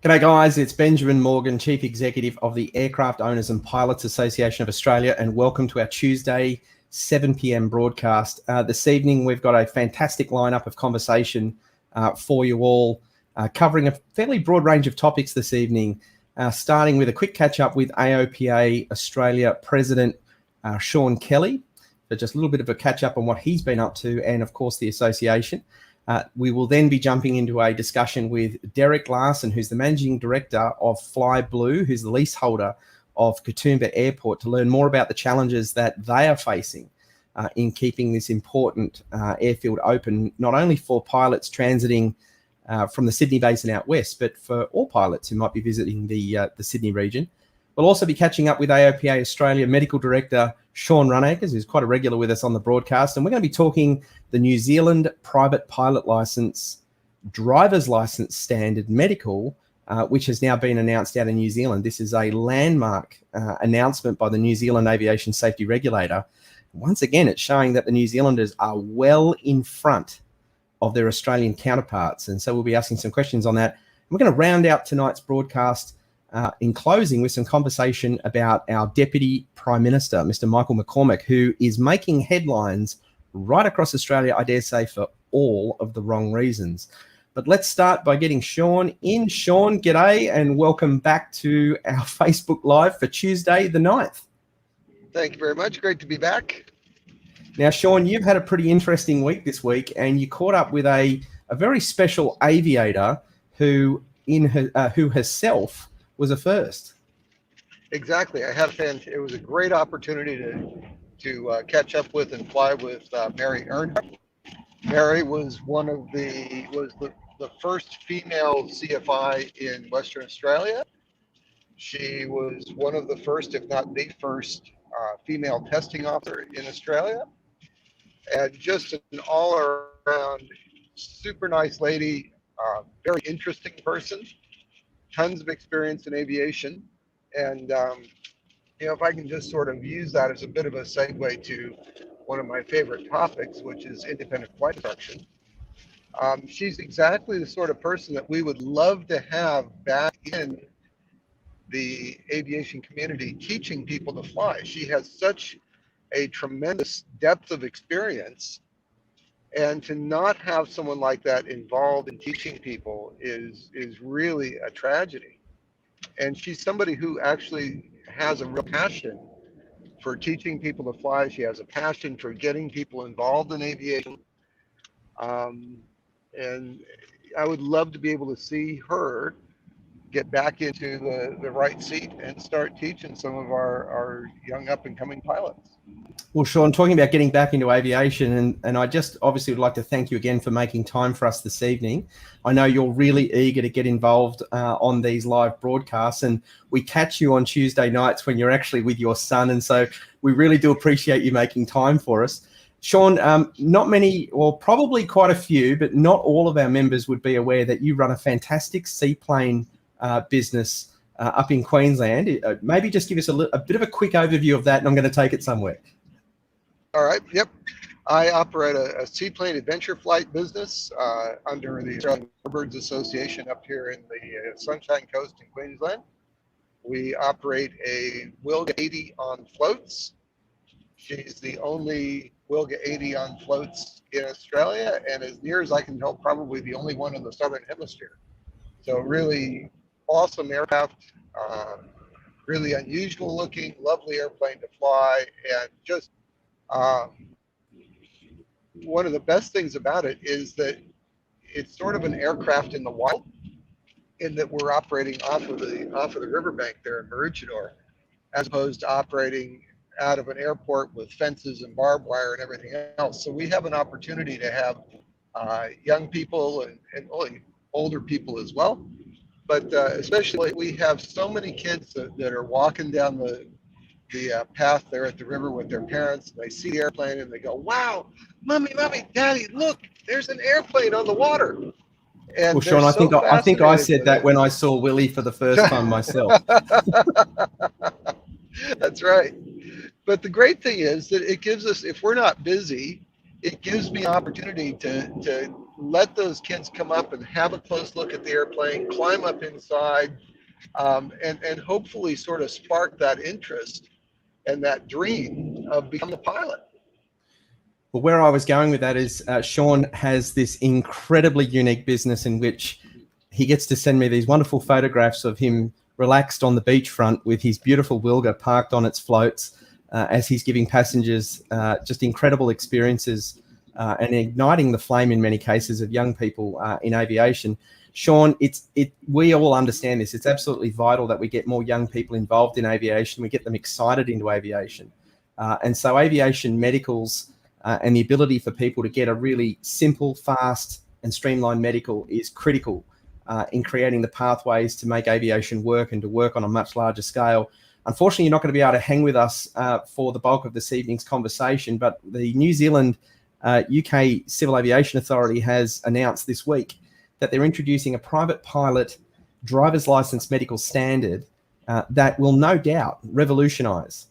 G'day guys, it's Benjamin Morgan, Chief Executive of the Aircraft Owners and Pilots Association of Australia, and welcome to our Tuesday 7 p.m. broadcast. This evening we've got a fantastic lineup of conversation for you all, covering a fairly broad range of topics this evening, starting with a quick catch-up with AOPA Australia President Shawn Kelly. So just a little bit of a catch-up on what he's been up to and, of course, the association. We will then be jumping into a discussion with Derek Larsen, who's the Managing Director of FlyBlue, who's the leaseholder of Katoomba Airport, to learn more about the challenges that they are facing in keeping this important airfield open, not only for pilots transiting from the Sydney Basin out west, but for all pilots who might be visiting the Sydney region. We'll also be catching up with AOPA Australia Medical Director Shawn, who's quite a regular with us on the broadcast. And we're going to be talking the New Zealand Private Pilot Licence, Driver's Licence Standard Medical, which has now been announced out in New Zealand. This is a landmark announcement by the New Zealand Aviation Safety Regulator. Once again, it's showing that the New Zealanders are well in front of their Australian counterparts. And so we'll be asking some questions on that. And we're going to round out tonight's broadcast in closing with some conversation about our Deputy Prime Minister, Mr. Michael McCormack, who is making headlines right across Australia, I dare say, for all of the wrong reasons. But let's start by getting Shawn in. Shawn, g'day and welcome back to our Facebook Live for Tuesday the 9th. Thank you very much. Great to be back. Now, Shawn, you've had a pretty interesting week this week, and you caught up with a very special aviator who herself was a first. Exactly. It was a great opportunity to catch up with and fly with Mary Earnhardt. Mary was the first female CFI in Western Australia. She was one of the first, if not the first, female testing officer in Australia, and just an all-around super nice lady, very interesting person. Tons of experience in aviation. And, if I can just sort of use that as a bit of a segue to one of my favorite topics, which is independent flight instruction. She's exactly the sort of person that we would love to have back in the aviation community teaching people to fly. She has such a tremendous depth of experience. And to not have someone like that involved in teaching people is really a tragedy. And she's somebody who actually has a real passion for teaching people to fly. She has a passion for getting people involved in aviation. And I would love to be able to see her get back into the right seat and start teaching some of our young up and coming pilots. Well, Shawn, talking about getting back into aviation, and I just obviously would like to thank you again for making time for us this evening. I know you're really eager to get involved on these live broadcasts, and we catch you on Tuesday nights when you're actually with your son, and so we really do appreciate you making time for us. Shawn, not many, or probably quite a few, but not all of our members would be aware that you run a fantastic seaplane business up in Queensland. Maybe just give us a bit of a quick overview of that, and I'm going to take it somewhere. All right. Yep. I operate a seaplane adventure flight business under the Australian Warbirds Association up here in the Sunshine Coast in Queensland. We operate a Wilga 80 on floats. She's the only Wilga 80 on floats in Australia, and as near as I can tell, probably the only one in the Southern Hemisphere. So really awesome aircraft, really unusual looking, lovely airplane to fly, and just one of the best things about it is that it's sort of an aircraft in the wild, in that we're operating off of the riverbank there in Maroochydore, as opposed to operating out of an airport with fences and barbed wire and everything else. So we have an opportunity to have young people and older people as well. But especially we have so many kids that are walking down the path there at the river with their parents. And they see the airplane and they go, "Wow, mommy, daddy, look, there's an airplane on the water." And well, Shawn, I think I said that when I saw Willie for the first time myself. That's right. But the great thing is that it gives us, if we're not busy, it gives me an opportunity to let those kids come up and have a close look at the airplane, climb up inside, and hopefully sort of spark that interest and that dream of becoming a pilot. Well, where I was going with that is Shawn has this incredibly unique business in which he gets to send me these wonderful photographs of him relaxed on the beachfront with his beautiful Wilga parked on its floats as he's giving passengers just incredible experiences and igniting the flame in many cases of young people in aviation. Shawn, we all understand this. It's absolutely vital that we get more young people involved in aviation. We get them excited into aviation. And so aviation medicals and the ability for people to get a really simple, fast and streamlined medical is critical in creating the pathways to make aviation work and to work on a much larger scale. Unfortunately, you're not going to be able to hang with us for the bulk of this evening's conversation, but the New Zealand UK Civil Aviation Authority has announced this week that they're introducing a private pilot driver's license medical standard that will no doubt revolutionise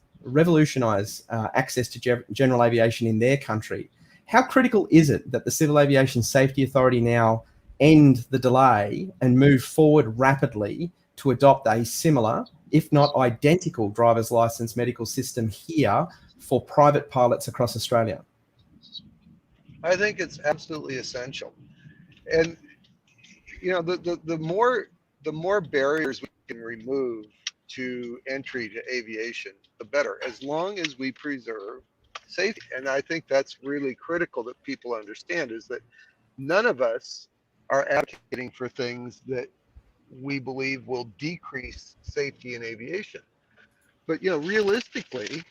access to general aviation in their country. How critical is it that the Civil Aviation Safety Authority now end the delay and move forward rapidly to adopt a similar, if not identical, driver's license medical system here for private pilots across Australia? I think it's absolutely essential. And you know, the more barriers we can remove to entry to aviation, the better, as long as we preserve safety. And I think that's really critical that people understand, is that none of us are advocating for things that we believe will decrease safety in aviation. But, you know, realistically,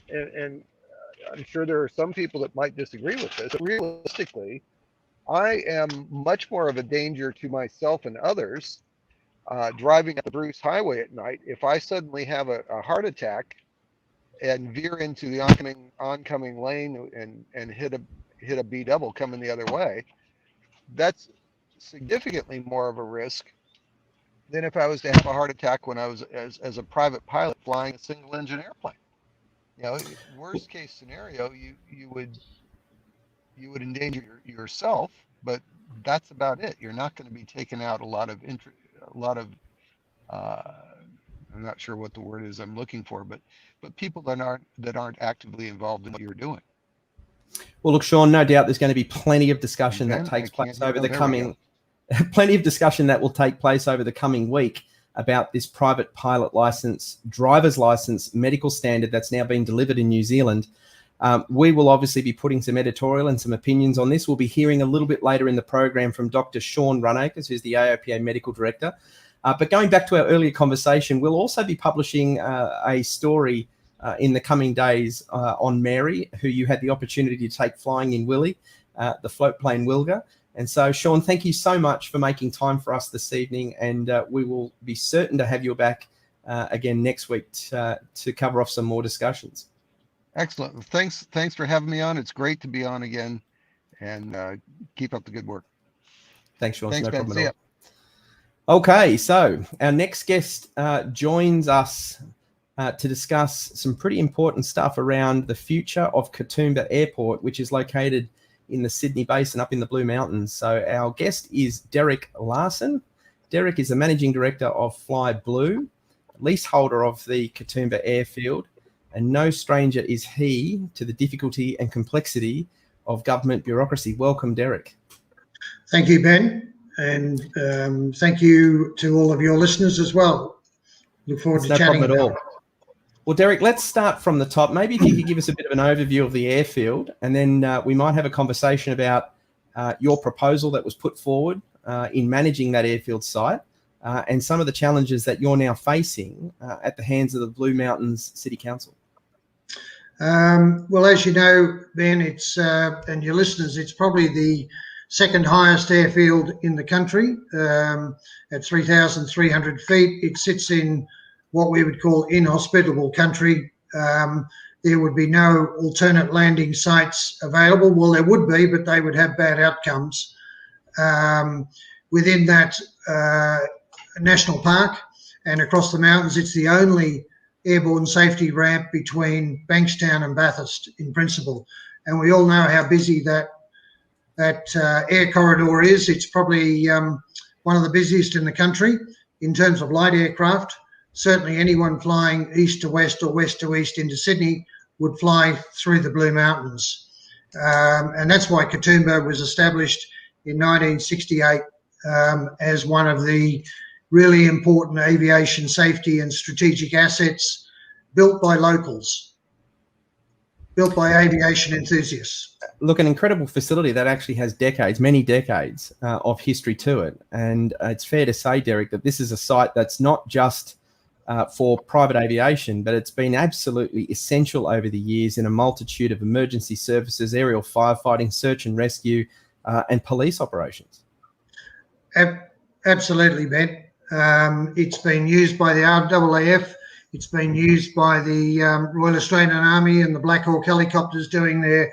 and I'm sure there are some people that might disagree with this, but realistically, I am much more of a danger to myself and others driving up the Bruce Highway at night if I suddenly have a heart attack and veer into the oncoming lane and hit a B double coming the other way. That's significantly more of a risk than if I was to have a heart attack when I was as a private pilot flying a single engine airplane. You know, worst case scenario, you would endanger yourself, but that's about it. You're not going to be taking out a lot of I'm not sure what the word is I'm looking for, but people that aren't actively involved in what you're doing. Well, look, Shawn, no doubt there's going to be plenty of discussion that takes place over the coming, plenty of discussion that will take place over the coming week about this private pilot license, driver's license, medical standard that's now been delivered in New Zealand. We will obviously be putting some editorial and some opinions on this. We'll be hearing a little bit later in the program from Dr. Shawn Runacres, who's the AOPA Medical Director. But going back to our earlier conversation, we'll also be publishing a story in the coming days on Mary, who you had the opportunity to take flying in Willie, the float plane Wilga. And so, Shawn, thank you so much for making time for us this evening, and we will be certain to have you back again next week to cover off some more discussions. Excellent. Thanks for having me on. It's great to be on again, and keep up the good work. Thanks, Shawn. Thanks, no Ben. problem See at ya. all. Okay, so our next guest joins us to discuss some pretty important stuff around the future of Katoomba Airport, which is located in the Sydney Basin up in the Blue Mountains. So our guest is Derek Larsen. Derek is the Managing Director of FlyBlue, leaseholder of the Katoomba Airfield, and no stranger is he to the difficulty and complexity of government bureaucracy. Welcome, Derek. Thank you, Ben, and thank you to all of your listeners as well. Look forward to chatting. No problem at all. Well, Derek, let's start from the top. Maybe if you could give us a bit of an overview of the airfield, and then we might have a conversation about your proposal that was put forward in managing that airfield site and some of the challenges that you're now facing at the hands of the Blue Mountains City Council. Well, as you know, Ben, it's and your listeners, it's probably the second highest airfield in the country at 3,300 feet. It sits in what we would call inhospitable country. There would be no alternate landing sites available. Well, there would be, but they would have bad outcomes. Within that national park and across the mountains, it's the only airborne safety ramp between Bankstown and Bathurst in principle. And we all know how busy that that air corridor is. It's probably one of the busiest in the country in terms of light aircraft. Certainly anyone flying east to west or west to east into Sydney would fly through the Blue Mountains. And that's why Katoomba was established in 1968 as one of the really important aviation safety and strategic assets built by locals, built by aviation enthusiasts. Look, an incredible facility that actually has decades, many decades of history to it. And it's fair to say, Derek, that this is a site that's not just for private aviation, but it's been absolutely essential over the years in a multitude of emergency services, aerial firefighting, search and rescue, and police operations. Absolutely, Ben. It's been used by the RAAF. It's been used by the Royal Australian Army and the Black Hawk helicopters doing their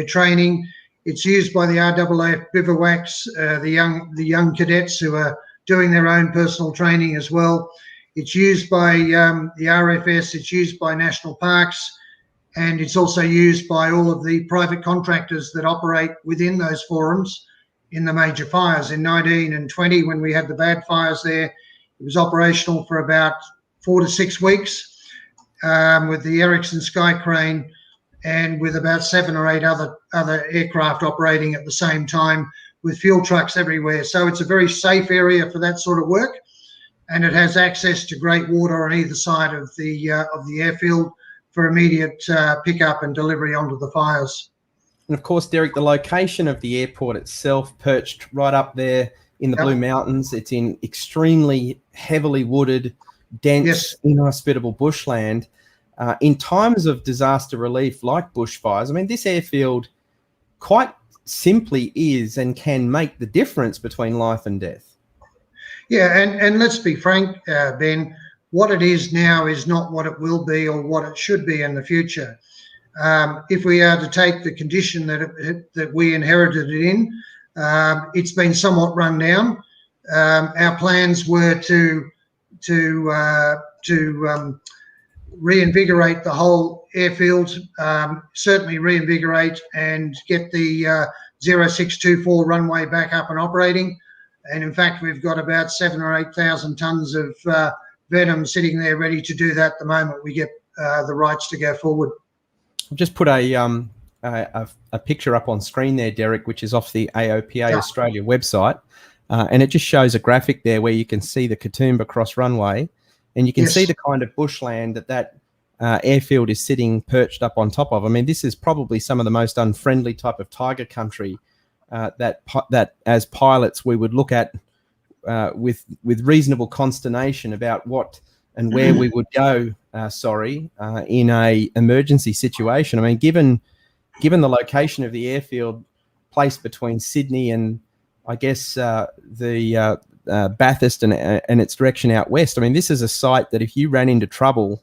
training. It's used by the RAAF bivouacs, the young cadets who are doing their own personal training as well. It's used by the RFS. It's used by national parks, and it's also used by all of the private contractors that operate within those forums in the major fires. In 19 and 20, when we had the bad fires there, it was operational for about 4 to 6 weeks with the Ericsson Sky Crane and with about 7 or 8 other aircraft operating at the same time with fuel trucks everywhere. So it's a very safe area for that sort of work, and it has access to great water on either side of the airfield for immediate pickup and delivery onto the fires. And of course, Derek, the location of the airport itself, perched right up there in the Blue Mountains, it's in extremely heavily wooded, dense, inhospitable bushland. In times of disaster relief like bushfires, I mean, this airfield quite simply is and can make the difference between life and death. Yeah, and let's be frank, Ben, what it is now is not what it will be or what it should be in the future. If we are to take the condition that we inherited it in, it's been somewhat run down. Our plans were to reinvigorate the whole airfield, certainly reinvigorate and get the 0624 runway back up and operating. And in fact, we've got about 7,000 or 8,000 tonnes of venom sitting there ready to do that the moment we get the rights to go forward. I've just put a picture up on screen there, Derek, which is off the AOPA Australia website. And it just shows a graphic there where you can see the Katoomba cross runway, and you can see the kind of bushland that airfield is sitting perched up on top of. I mean, this is probably some of the most unfriendly type of tiger country that as pilots we would look at with reasonable consternation about what and where we would go, in a emergency situation. I mean, given the location of the airfield placed between Sydney and, I guess, the Bathurst and its direction out west, I mean, this is a site that if you ran into trouble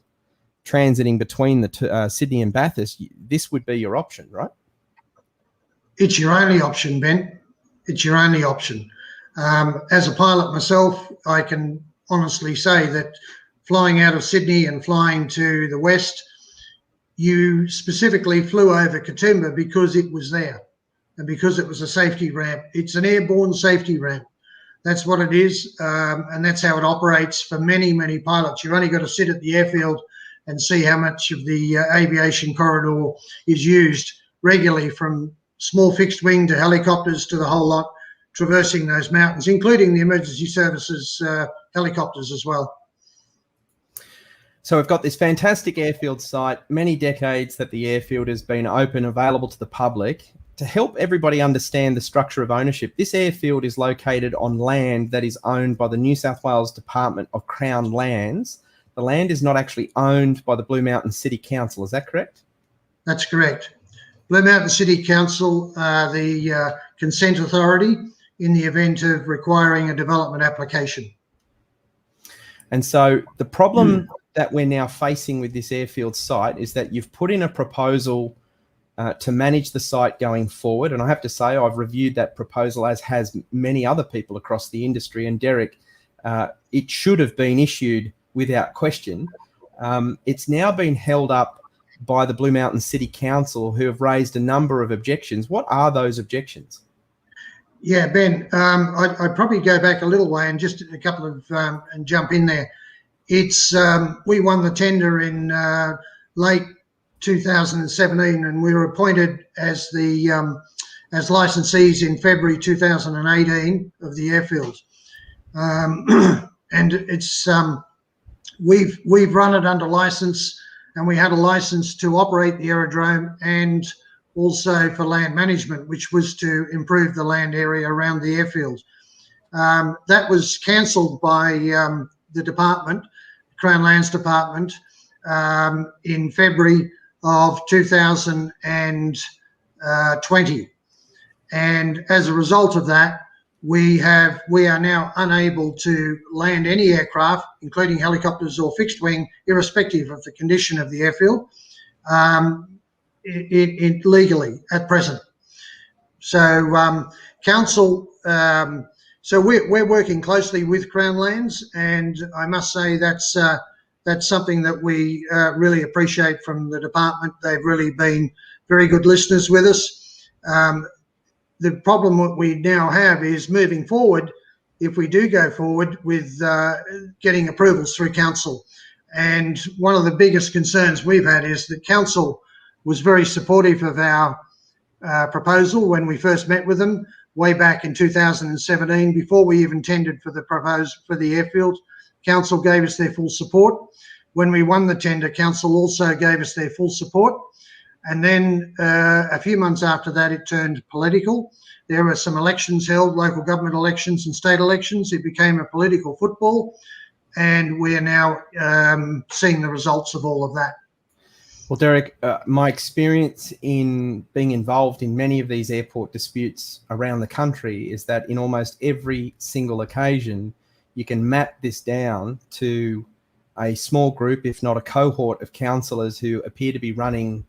transiting between the Sydney and Bathurst, this would be your option, right? It's your only option, Ben. It's your only option. As a pilot myself, I can honestly say that flying out of Sydney and flying to the west, you specifically flew over Katoomba because it was there and because it was a safety ramp. It's an airborne safety ramp. That's what it is, and that's how it operates for many, many pilots. You've only got to sit at the airfield and see how much of the aviation corridor is used regularly, from small fixed wing to helicopters to the whole lot, traversing those mountains, including the emergency services helicopters as well. So we've got this fantastic airfield site, many decades that the airfield has been open, available to the public. To help everybody understand the structure of ownership, this airfield is located on land that is owned by the New South Wales Department of Crown Lands. The land is not actually owned by the Blue Mountain City Council. Is that correct? That's correct. Blue Mountain City Council are the consent authority in the event of requiring a development application. And so the problem that we're now facing with this airfield site is that you've put in a proposal to manage the site going forward. And I have to say, I've reviewed that proposal, as has many other people across the industry. And Derek, it should have been issued without question. It's now been held up by the Blue Mountain City Council, who have raised a number of objections. What are those objections? Yeah, Ben, I'd probably go back a little way and just a couple of and jump in there. It's we won the tender in late 2017, and we were appointed as the as licensees in February 2018 of the airfield. And it's we've run it under license, and we had a license to operate the aerodrome and also for land management, which was to improve the land area around the airfield. That was cancelled by the department, Crown Lands Department, in February of 2020. And as a result of that, we are now unable to land any aircraft, including helicopters or fixed wing, irrespective of the condition of the airfield, legally at present. So council, so we're working closely with Crown Lands, and I must say that's something that we really appreciate from the department. They've really been very good listeners with us. The problem that we now have is moving forward, if we do go forward with getting approvals through council. And one of the biggest concerns we've had is that council was very supportive of our proposal when we first met with them way back in 2017, before we even tendered for the airfield. Council gave us their full support. When we won the tender, council also gave us their full support. And then a few months after that, it turned political. There were some elections held, local government elections and state elections. It became a political football, and we are now seeing the results of all of that. Well, Derek, my experience in being involved in many of these airport disputes around the country is that in almost every single occasion, you can map this down to a small group, if not a cohort of councillors who appear to be running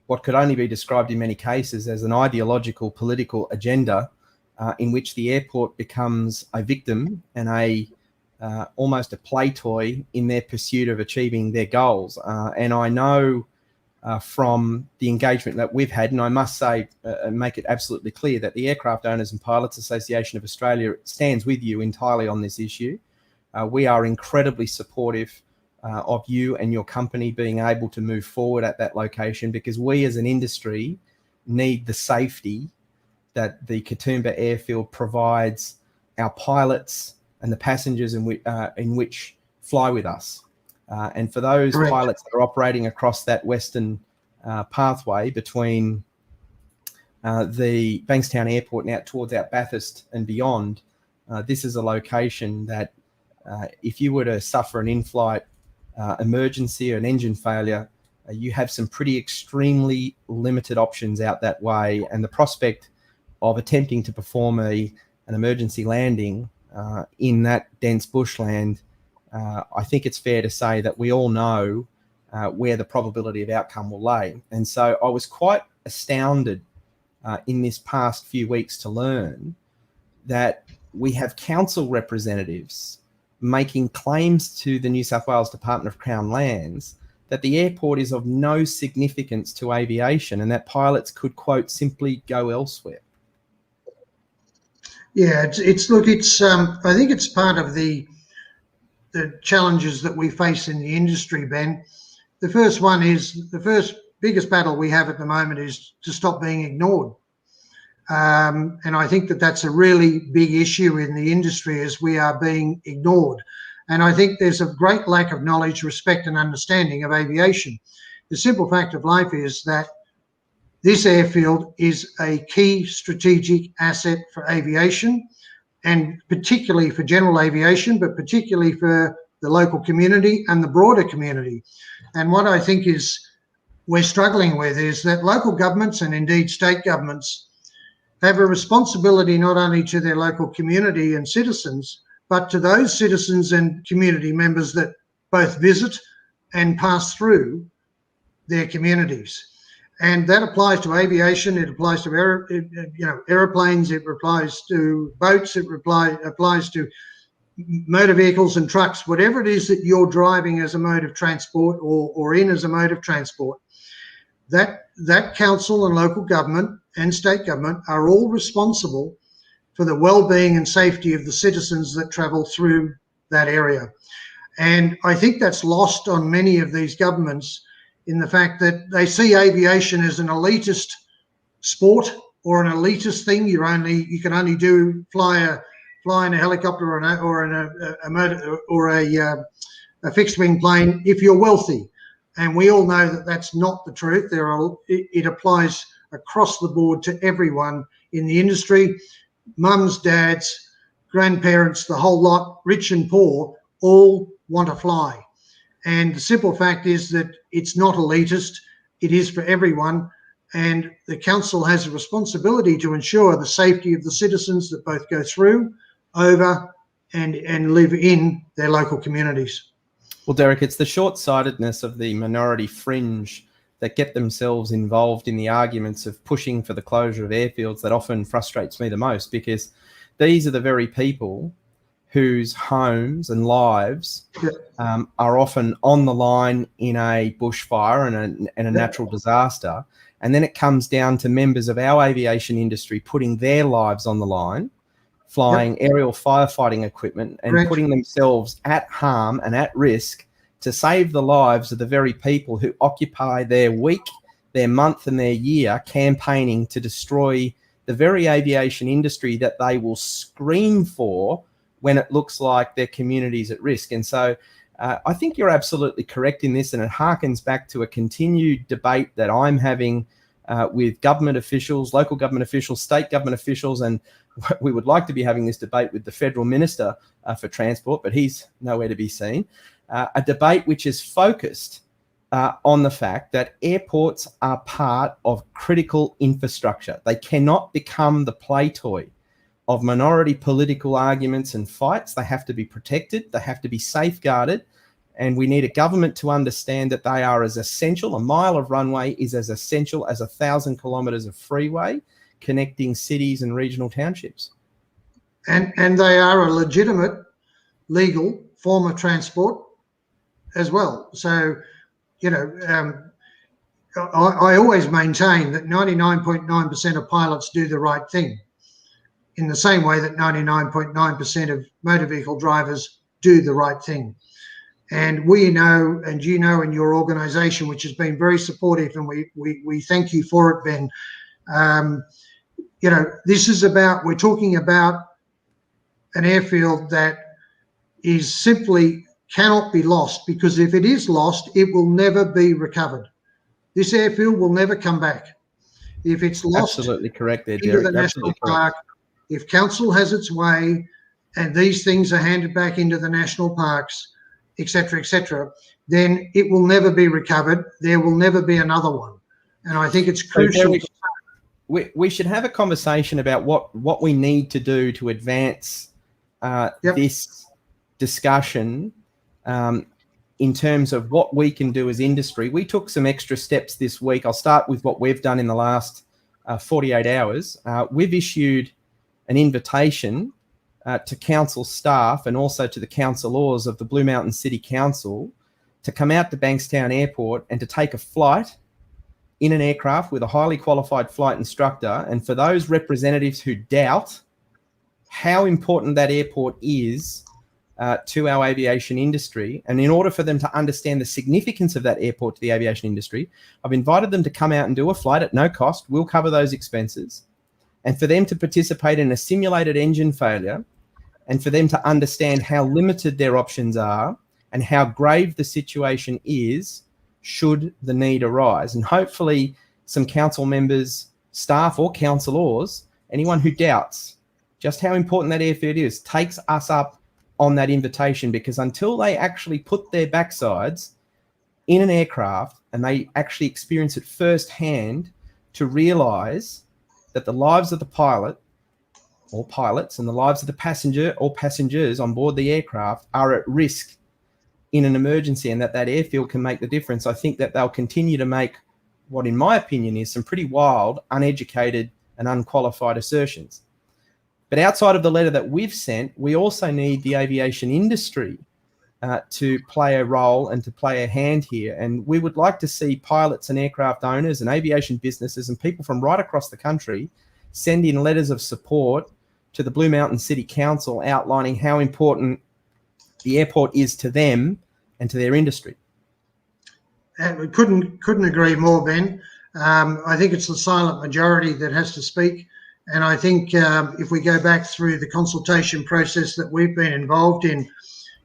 what could only be described in many cases as an ideological political agenda, in which the airport becomes a victim and almost a play toy in their pursuit of achieving their goals. And I know from the engagement that we've had, and I must say, make it absolutely clear that the Aircraft Owners and Pilots Association of Australia stands with you entirely on this issue. We are incredibly supportive of you and your company being able to move forward at that location, because we as an industry need the safety that the Katoomba airfield provides our pilots and the passengers in which fly with us. And for those Correct. pilots that are operating across that western pathway between the Bankstown Airport and out towards our Bathurst and beyond, this is a location that if you were to suffer an in-flight emergency or an engine failure, you have some pretty extremely limited options out that way. And the prospect of attempting to perform an emergency landing in that dense bushland, I think it's fair to say that we all know where the probability of outcome will lay. And so I was quite astounded in this past few weeks to learn that we have council representatives making claims to the New South Wales Department of Crown Lands that the airport is of no significance to aviation and that pilots could, quote, simply go elsewhere. Yeah, I think it's part of the challenges that we face in the industry, Ben. The first biggest battle we have at the moment is to stop being ignored. And I think that that's a really big issue in the industry, as we are being ignored. And I think there's a great lack of knowledge, respect and understanding of aviation. The simple fact of life is that this airfield is a key strategic asset for aviation, and particularly for general aviation, but particularly for the local community and the broader community. And what I think is we're struggling with is that local governments and indeed state governments have a responsibility not only to their local community and citizens, but to those citizens and community members that both visit and pass through their communities. And that applies to aviation, it applies to aeroplanes, it applies to boats, it applies to motor vehicles and trucks, whatever it is that you're driving as a mode of transport or in as a mode of transport. That council and local government and state government are all responsible for the well-being and safety of the citizens that travel through that area. And I think that's lost on many of these governments in the fact that they see aviation as an elitist sport or an elitist thing. You can only fly in a helicopter or a fixed wing plane if you're wealthy. And we all know that that's not the truth. It applies across the board to everyone in the industry. Mums, dads, grandparents, the whole lot, rich and poor, all want to fly. And the simple fact is that it's not elitist. It is for everyone. And the council has a responsibility to ensure the safety of the citizens that both go through, over, and live in their local communities. Well, Derek, it's the short-sightedness of the minority fringe that get themselves involved in the arguments of pushing for the closure of airfields that often frustrates me the most, because these are the very people whose homes and lives are often on the line in a bushfire and a natural disaster. And then it comes down to members of our aviation industry putting their lives on the line, flying aerial firefighting equipment and putting themselves at harm and at risk to save the lives of the very people who occupy their week, their month and their year campaigning to destroy the very aviation industry that they will scream for when it looks like their community's at risk. And so I think you're absolutely correct in this, and it harkens back to a continued debate that I'm having with government officials, local government officials, state government officials, and we would like to be having this debate with the Federal Minister for Transport, but he's nowhere to be seen. A debate which is focused on the fact that airports are part of critical infrastructure. They cannot become the play toy of minority political arguments and fights. They have to be protected. They have to be safeguarded. And we need a government to understand that they are as essential. A mile of runway is as essential as 1,000 kilometres of freeway connecting cities and regional townships. And they are a legitimate, legal form of transport as well. So, I always maintain that 99.9% of pilots do the right thing, in the same way that 99.9% of motor vehicle drivers do the right thing. And we know, and you know, in your organisation, which has been very supportive, and we thank you for it, Ben. This is about, we're talking about an airfield that is simply cannot be lost, because if it is lost, it will never be recovered. This airfield will never come back. If it's lost, absolutely correct there, into Derek. the national park, if council has its way and these things are handed back into the national parks, etc., then it will never be recovered. There will never be another one. And I think it's crucial. We should have a conversation about what we need to do to advance this discussion in terms of what we can do as industry. We took some extra steps this week. I'll start with what we've done in the last 48 hours. We've issued an invitation to council staff and also to the councillors of the Blue Mountain City Council to come out to Bankstown Airport and to take a flight in an aircraft with a highly qualified flight instructor. And for those representatives who doubt how important that airport is to our aviation industry, and in order for them to understand the significance of that airport to the aviation industry, I've invited them to come out and do a flight at no cost. We'll cover those expenses. And for them to participate in a simulated engine failure, and for them to understand how limited their options are and how grave the situation is should the need arise. And hopefully some council members, staff or councillors, anyone who doubts just how important that airfield is, takes us up on that invitation, because until they actually put their backsides in an aircraft and they actually experience it firsthand to realise that the lives of the pilot or pilots and the lives of the passenger or passengers on board the aircraft are at risk in an emergency, and that airfield can make the difference, I think that they'll continue to make what, in my opinion, is some pretty wild, uneducated and unqualified assertions. But outside of the letter that we've sent, we also need the aviation industry to play a role and to play a hand here. And we would like to see pilots and aircraft owners and aviation businesses and people from right across the country send in letters of support to the Blue Mountain City Council outlining how important the airport is to them and to their industry. And we couldn't agree more, Ben. I think it's the silent majority that has to speak. And I think if we go back through the consultation process that we've been involved in,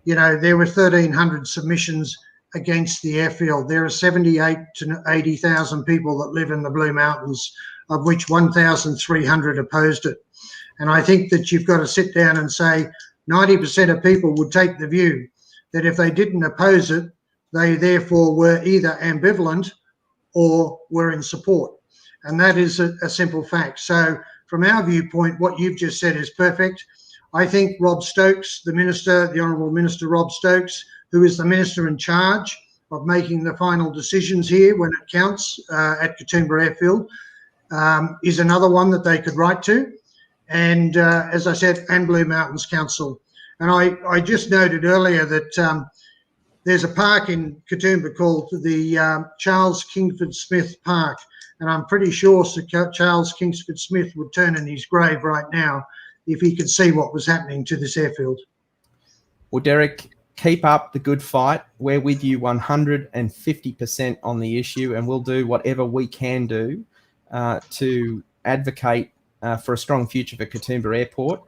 there were 1,300 submissions against the airfield. There are 78 to 80,000 people that live in the Blue Mountains, of which 1,300 opposed it. And I think that you've got to sit down and say 90% of people would take the view that if they didn't oppose it, they therefore were either ambivalent or were in support. And that is a simple fact. So from our viewpoint, what you've just said is perfect. I think Rob Stokes, the Minister, the Honourable Minister Rob Stokes, who is the Minister in charge of making the final decisions here when it counts at Katoomba Airfield, is another one that they could write to. And as I said, and Blue Mountains Council. And I just noted earlier that there's a park in Katoomba called the Charles Kingsford Smith Park. And I'm pretty sure Charles Kingsford Smith would turn in his grave right now if he could see what was happening to this airfield. Well, Derek, keep up the good fight. We're with you 150% on the issue, and we'll do whatever we can do to advocate for a strong future for Katoomba Airport.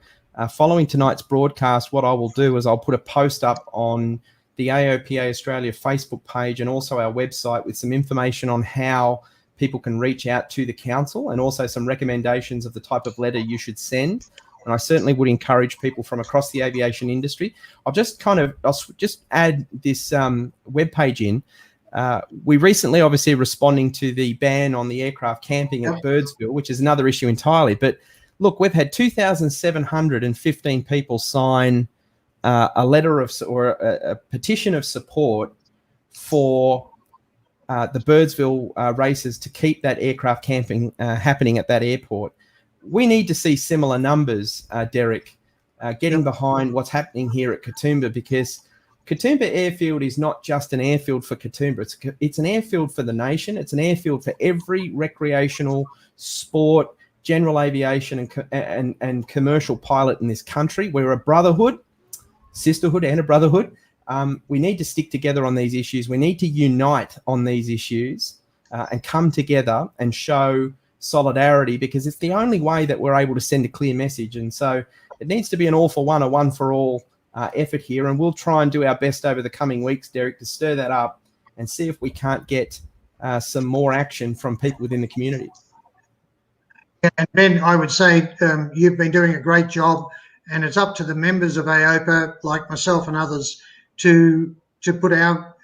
Following tonight's broadcast, what I will do is I'll put a post up on the AOPA Australia Facebook page and also our website with some information on how people can reach out to the council and also some recommendations of the type of letter you should send. And I certainly would encourage people from across the aviation industry. I'll just add this webpage in. We recently, obviously, responding to the ban on the aircraft camping at Birdsville, which is another issue entirely. But look, we've had 2,715 people sign a letter or a petition of support for the Birdsville races to keep that aircraft camping happening at that airport. We need to see similar numbers, Derek, getting behind what's happening here at Katoomba, because Katoomba Airfield is not just an airfield for Katoomba. It's an airfield for the nation. It's an airfield for every recreational, sport, general aviation and commercial pilot in this country. We're a brotherhood, sisterhood and a brotherhood. We need to stick together on these issues. We need to unite on these issues and come together and show solidarity, because it's the only way that we're able to send a clear message. And so it needs to be an all for one, a one for all effort here. And we'll try and do our best over the coming weeks, Derek, to stir that up and see if we can't get some more action from people within the community. And Ben, I would say you've been doing a great job, and it's up to the members of AOPA, like myself and others, to put our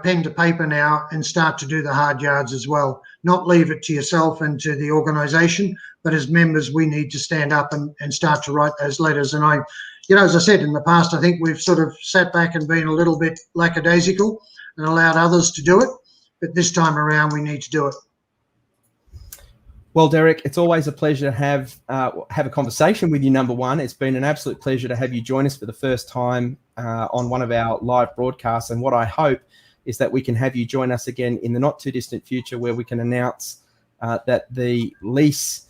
pen to paper now and start to do the hard yards as well. Not leave it to yourself and to the organisation, but as members, we need to stand up and start to write those letters. And as I said in the past, I think we've sort of sat back and been a little bit lackadaisical and allowed others to do it. But this time around, we need to do it. Well, Derek, it's always a pleasure to have a conversation with you, number one. It's been an absolute pleasure to have you join us for the first time on one of our live broadcasts. And what I hope is that we can have you join us again in the not too distant future, where we can announce that the lease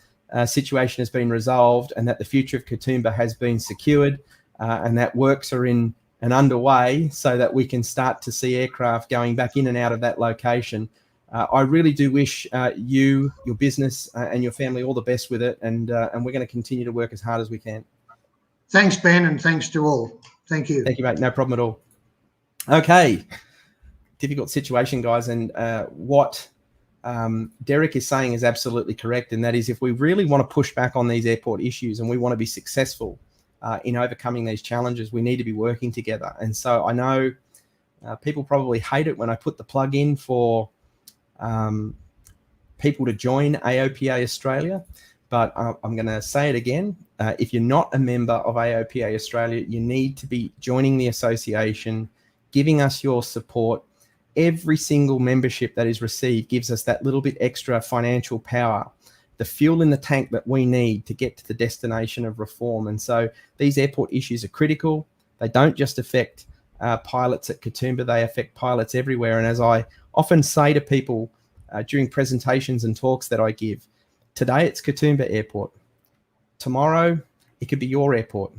situation has been resolved and that the future of Katoomba has been secured and that works are in and underway, so that we can start to see aircraft going back in and out of that location. I really do wish you, your business and your family all the best with it. And we're going to continue to work as hard as we can. Thanks, Ben, and thanks to all. Thank you. Thank you, mate. No problem at all. Okay. Difficult situation, guys. And what Derek is saying is absolutely correct. And that is, if we really want to push back on these airport issues and we want to be successful in overcoming these challenges, we need to be working together. And so I know people probably hate it when I put the plug in for people to join AOPA Australia, but I'm going to say it again. If you're not a member of AOPA Australia, you need to be joining the association, giving us your support. Every single membership that is received gives us that little bit extra financial power, the fuel in the tank that we need to get to the destination of reform. And so these airport issues are critical. They don't just affect pilots at Katoomba, they affect pilots everywhere. And as I often say to people during presentations and talks that I give, today it's Katoomba Airport. Tomorrow it could be your airport.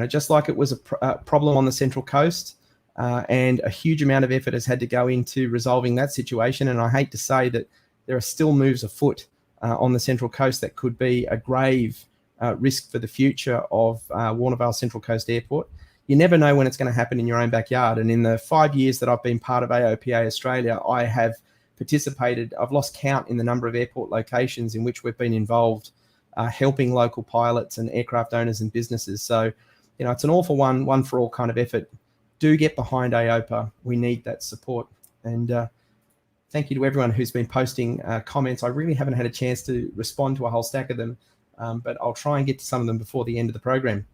Just like it was a problem on the Central Coast, and a huge amount of effort has had to go into resolving that situation. And I hate to say that there are still moves afoot on the Central Coast that could be a grave risk for the future of Warnervale Central Coast Airport. You never know when it's going to happen in your own backyard. And in the 5 years that I've been part of AOPA Australia, I have participated. I've lost count in the number of airport locations in which we've been involved, helping local pilots and aircraft owners and businesses. So, it's an all for one for all kind of effort. Do get behind AOPA. We need that support. And thank you to everyone who's been posting comments. I really haven't had a chance to respond to a whole stack of them, but I'll try and get to some of them before the end of the program.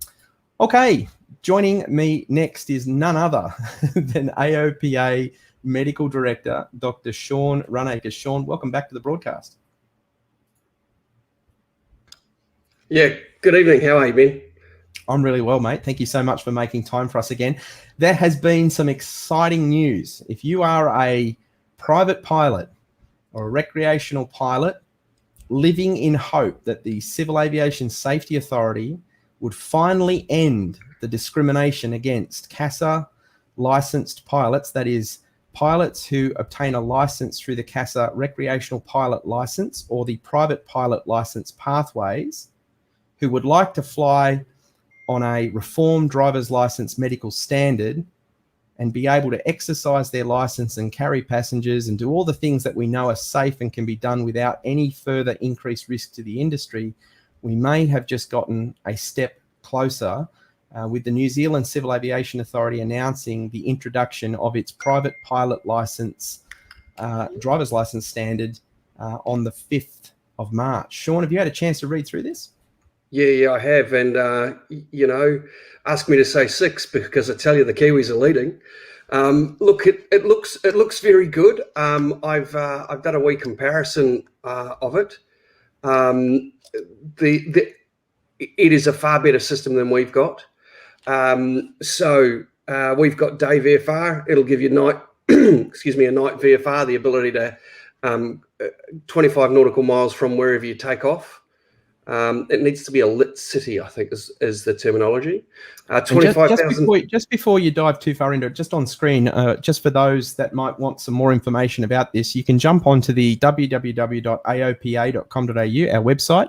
Okay, joining me next is none other than AOPA Medical Director, Dr. Shawn Runacres. Shawn, welcome back to the broadcast. Yeah, good evening. How are you, Ben? I'm really well, mate. Thank you so much for making time for us again. There has been some exciting news. If you are a private pilot or a recreational pilot living in hope that the Civil Aviation Safety Authority would finally end the discrimination against CASA licensed pilots, that is, pilots who obtain a license through the CASA recreational pilot license or the private pilot license pathways, who would like to fly on a reformed driver's license medical standard and be able to exercise their license and carry passengers and do all the things that we know are safe and can be done without any further increased risk to the industry. We may have just gotten a step closer with the New Zealand Civil Aviation Authority announcing the introduction of its private pilot license, driver's license standard on the 5th of March. Shawn, have you had a chance to read through this? Yeah, I have. And, ask me to say 6 because I tell you the Kiwis are leading. Look, it looks very good. I've done a wee comparison of it. It is a far better system than we've got. So we've got day VFR. It'll give you night, a night VFR, the ability to 25 nautical miles from wherever you take off. It needs to be a lit city, I think, is the terminology. 25,000. Just before you dive too far into it, just on screen, just for those that might want some more information about this, you can jump onto the www.aopa.com.au, our website.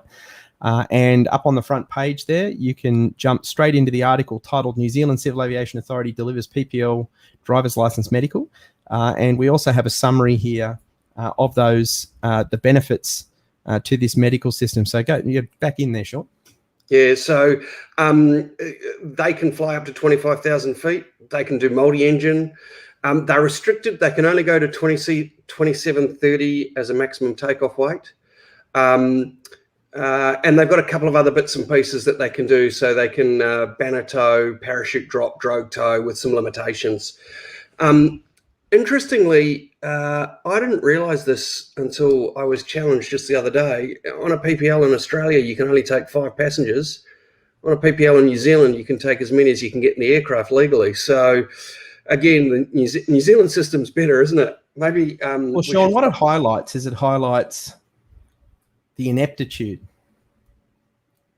And up on the front page there, you can jump straight into the article titled New Zealand Civil Aviation Authority delivers PPL driver's license medical. And we also have a summary here of those, the benefits to this medical system. So you're back in there, Shawn. Yeah, so they can fly up to 25,000 feet. They can do multi-engine. They're restricted. They can only go to 2730 as a maximum takeoff weight. And they've got a couple of other bits and pieces that they can do. So they can banner tow, parachute drop, drogue tow with some limitations. Interestingly, I didn't realise this until I was challenged just the other day. On a PPL in Australia, you can only take 5 passengers. On a PPL in New Zealand, you can take as many as you can get in the aircraft legally. So, again, the New Zealand system's better, isn't it? Maybe. Well, Shawn, what it highlights is the ineptitude,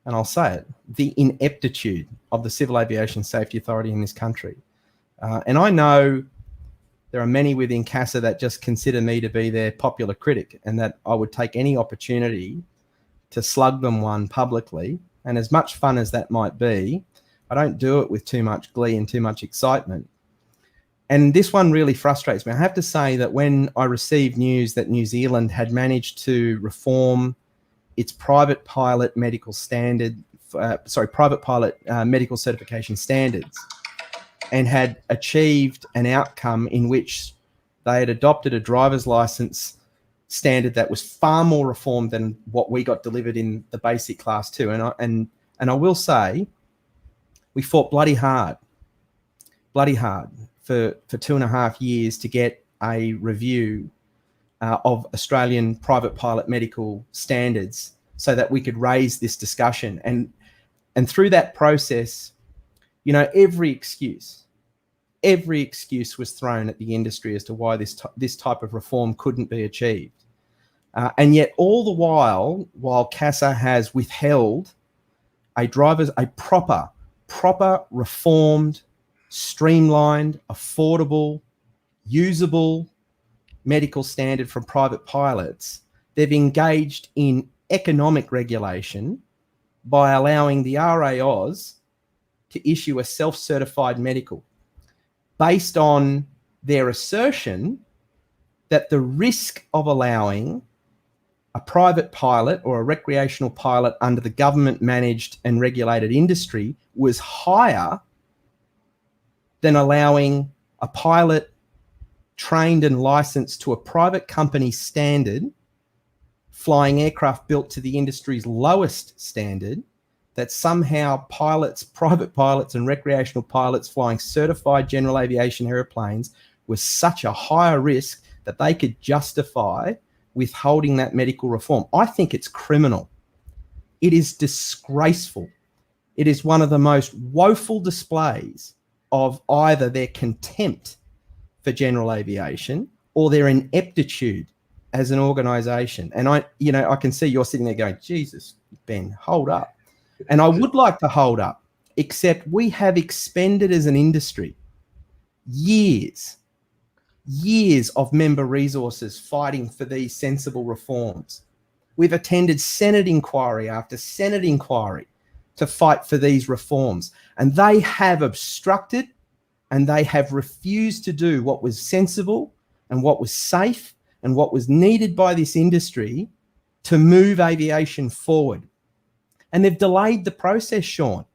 and I'll say it, the ineptitude of the Civil Aviation Safety Authority in this country. And I know there are many within CASA that just consider me to be their popular critic and that I would take any opportunity to slug them one publicly. And as much fun as that might be, I don't do it with too much glee and too much excitement. And this one really frustrates me. I have to say that when I received news that New Zealand had managed to reform its private pilot medical medical certification standards and had achieved an outcome in which they had adopted a driver's license standard that was far more reformed than what we got delivered in the basic class 2. And I will say, we fought bloody hard for 2.5 years to get a review of Australian private pilot medical standards so that we could raise this discussion. And through that process, every excuse was thrown at the industry as to why this type of reform couldn't be achieved. And yet all the while CASA has withheld a proper, reformed, streamlined, affordable, usable medical standard from private pilots, they've engaged in economic regulation by allowing the RAOs to issue a self-certified medical based on their assertion that the risk of allowing a private pilot or a recreational pilot under the government managed and regulated industry was higher than allowing a pilot trained and licensed to a private company standard, flying aircraft built to the industry's lowest standard, that somehow private pilots and recreational pilots flying certified general aviation airplanes was such a higher risk that they could justify withholding that medical reform. I think it's criminal. It is disgraceful. It is one of the most woeful displays of either their contempt for general aviation or their ineptitude as an organisation. And I can see you're sitting there going, Jesus, Ben, hold up. And I would like to hold up, except we have expended as an industry years of member resources fighting for these sensible reforms. We've attended Senate inquiry after Senate inquiry to fight for these reforms, and they have obstructed and they have refused to do what was sensible and what was safe and what was needed by this industry to move aviation forward. And they've delayed the process, Shawn.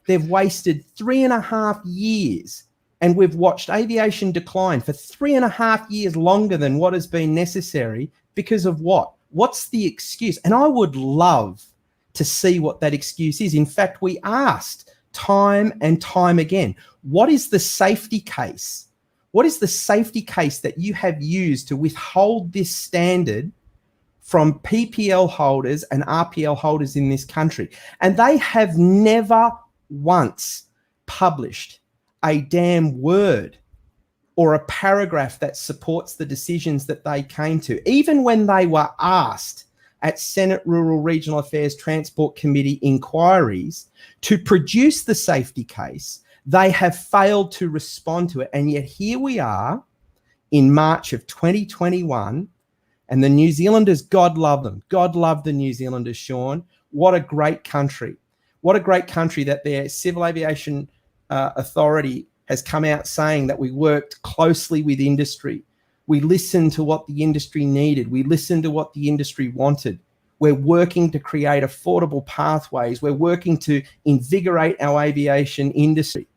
They've wasted 3.5 years, and we've watched aviation decline for 3.5 years longer than what has been necessary because of what? What's the excuse? And I would love to see what that excuse is. In fact, we asked time and time again, what is the safety case? What is the safety case that you have used to withhold this standard from PPL holders and RPL holders in this country? And they have never once published a damn word or a paragraph that supports the decisions that they came to. Even when they were asked at Senate Rural Regional Affairs Transport Committee inquiries to produce the safety case, they have failed to respond to it. And yet here we are in March of 2021, and the New Zealanders, God love them. God love the New Zealanders, Shawn. What a great country. What a great country that their Civil Aviation Authority has come out saying that we worked closely with industry. We listened to what the industry needed. We listened to what the industry wanted. We're working to create affordable pathways. We're working to invigorate our aviation industry.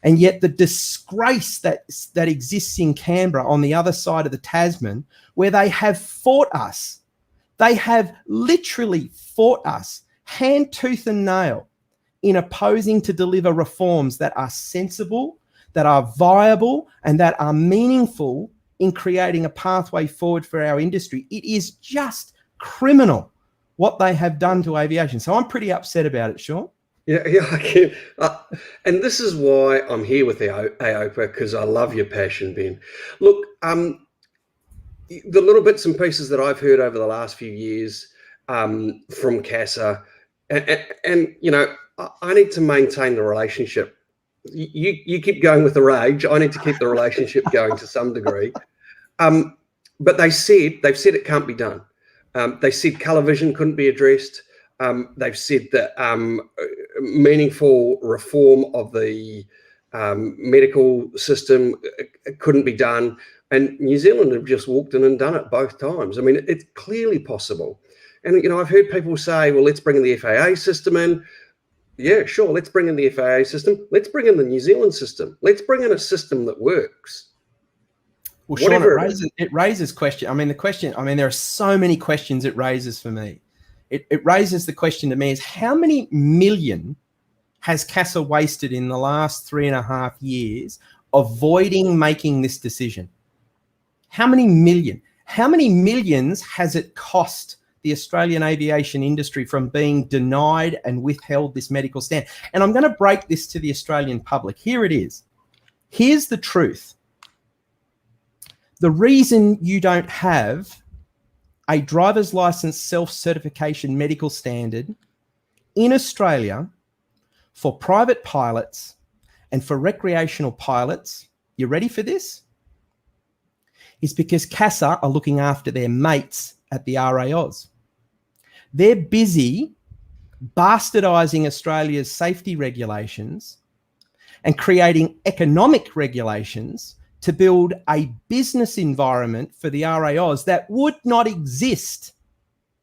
And yet the disgrace that exists in Canberra on the other side of the Tasman, where they have fought us, they have literally fought us hand, tooth and nail in opposing to deliver reforms that are sensible, that are viable, and that are meaningful in creating a pathway forward for our industry. It is just criminal what they have done to aviation. So I'm pretty upset about it, Shawn. Yeah, I can. And this is why I'm here with the AOPA, because I love your passion, Ben. Look, the little bits and pieces that I've heard over the last few years from CASA, and I need to maintain the relationship. You keep going with the rage. I need to keep the relationship going to some degree. But they've said it can't be done. They said colour vision couldn't be addressed. They've said that meaningful reform of the medical system couldn't be done. And New Zealand have just walked in and done it both times. I mean, it's clearly possible. And, I've heard people say, well, let's bring in the FAA system in. Yeah, sure, let's bring in the FAA system. Let's bring in the New Zealand system. Let's bring in a system that works. Well, Shawn, it raises question. There are so many questions it raises for me. It raises the question to me is how many million has CASA wasted in the last 3.5 years avoiding making this decision? How many million? How many millions has it cost the Australian aviation industry from being denied and withheld this medical stand? And I'm going to break this to the Australian public. Here it is. Here's the truth. The reason you don't have a driver's license self-certification medical standard in Australia for private pilots and for recreational pilots, you ready for this? It's because CASA are looking after their mates at the RAOs. They're busy bastardising Australia's safety regulations and creating economic regulations to build a business environment for the RAOs that would not exist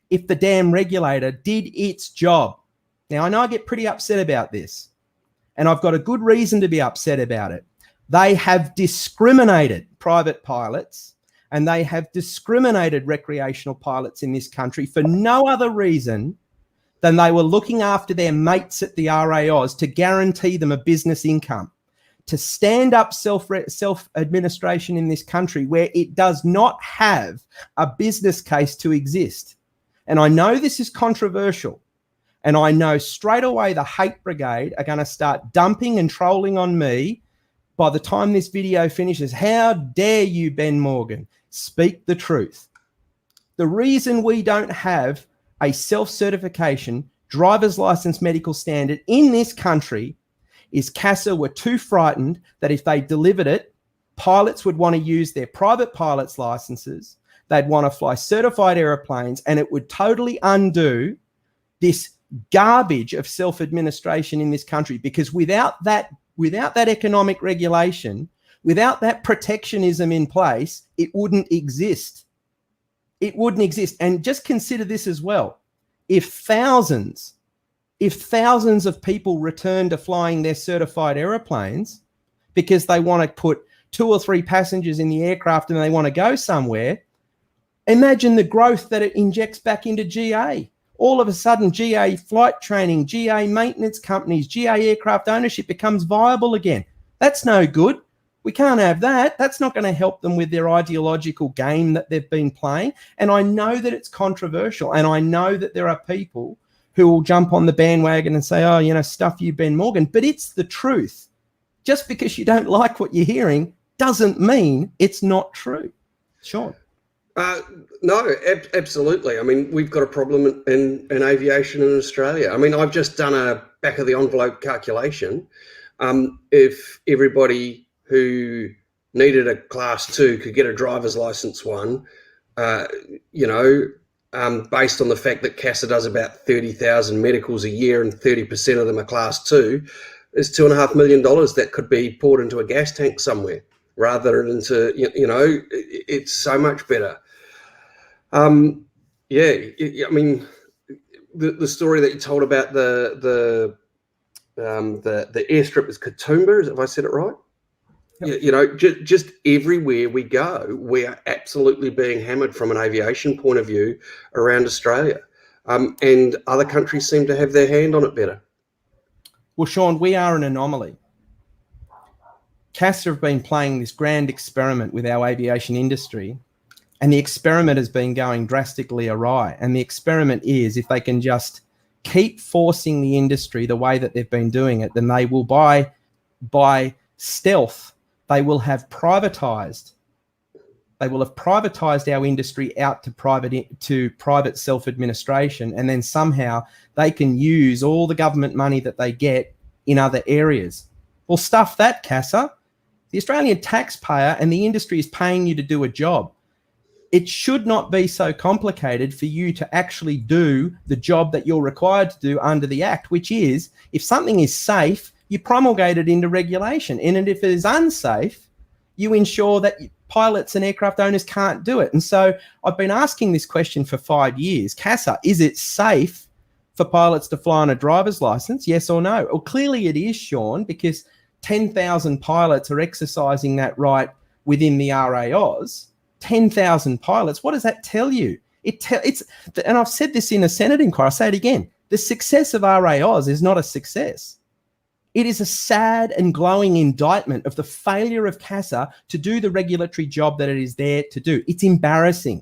if the damn regulator did its job. Now, I know I get pretty upset about this, and I've got a good reason to be upset about it. They have discriminated private pilots and they have discriminated recreational pilots in this country for no other reason than they were looking after their mates at the RAOs to guarantee them a business income, to stand up self-administration in this country where it does not have a business case to exist. And I know this is controversial, and I know straight away the hate brigade are going to start dumping and trolling on me by the time this video finishes. How dare you, Ben Morgan, speak the truth? The reason we don't have a self-certification driver's license medical standard in this country is CASA were too frightened that if they delivered it, pilots would want to use their private pilot's licenses, they'd want to fly certified aeroplanes, and it would totally undo this garbage of self-administration in this country. Because without that economic regulation, without that protectionism in place, it wouldn't exist. It wouldn't exist. And just consider this as well. If thousands of people return to flying their certified aeroplanes because they want to put 2 or 3 passengers in the aircraft and they want to go somewhere, imagine the growth that it injects back into GA. All of a sudden, GA flight training, GA maintenance companies, GA aircraft ownership becomes viable again. That's no good. We can't have that. That's not going to help them with their ideological game that they've been playing. And I know that it's controversial, and I know that there are people who will jump on the bandwagon and say, oh, stuff you, Ben Morgan. But it's the truth. Just because you don't like what you're hearing doesn't mean it's not true. Shawn. No, absolutely. I mean, we've got a problem in aviation in Australia. I mean, I've just done a back of the envelope calculation. If everybody who needed a class 2 could get a driver's license 1, based on the fact that CASA does about 30,000 medicals a year and 30% of them are class 2, is $2.5 million that could be poured into a gas tank somewhere rather than into, it's so much better. I mean, the story that you told about the airstrip is Katoomba, if I said it right? Yep. Just everywhere we go, we are absolutely being hammered from an aviation point of view around Australia. And other countries seem to have their hand on it better. Well, Shawn, we are an anomaly. CASA have been playing this grand experiment with our aviation industry, and the experiment has been going drastically awry. And the experiment is, if they can just keep forcing the industry the way that they've been doing it, then they will, by stealth, they will have privatized our industry out to private self-administration, and then somehow they can use all the government money that they get in other areas. Well, stuff that, CASA. The Australian taxpayer and the industry is paying you to do a job. It should not be so complicated for you to actually do the job that you're required to do under the Act, which is, if something is safe, you promulgate it into regulation. And if it is unsafe, you ensure that pilots and aircraft owners can't do it. And so I've been asking this question for 5 years. CASA, is it safe for pilots to fly on a driver's license? Yes or no? Well, clearly it is, Shawn, because 10,000 pilots are exercising that right within the RAOs. 10,000 pilots. What does that tell you? And I've said this in a Senate inquiry, I'll say it again. The success of RAOs is not a success. It is a sad and glowing indictment of the failure of CASA to do the regulatory job that it is there to do. It's embarrassing.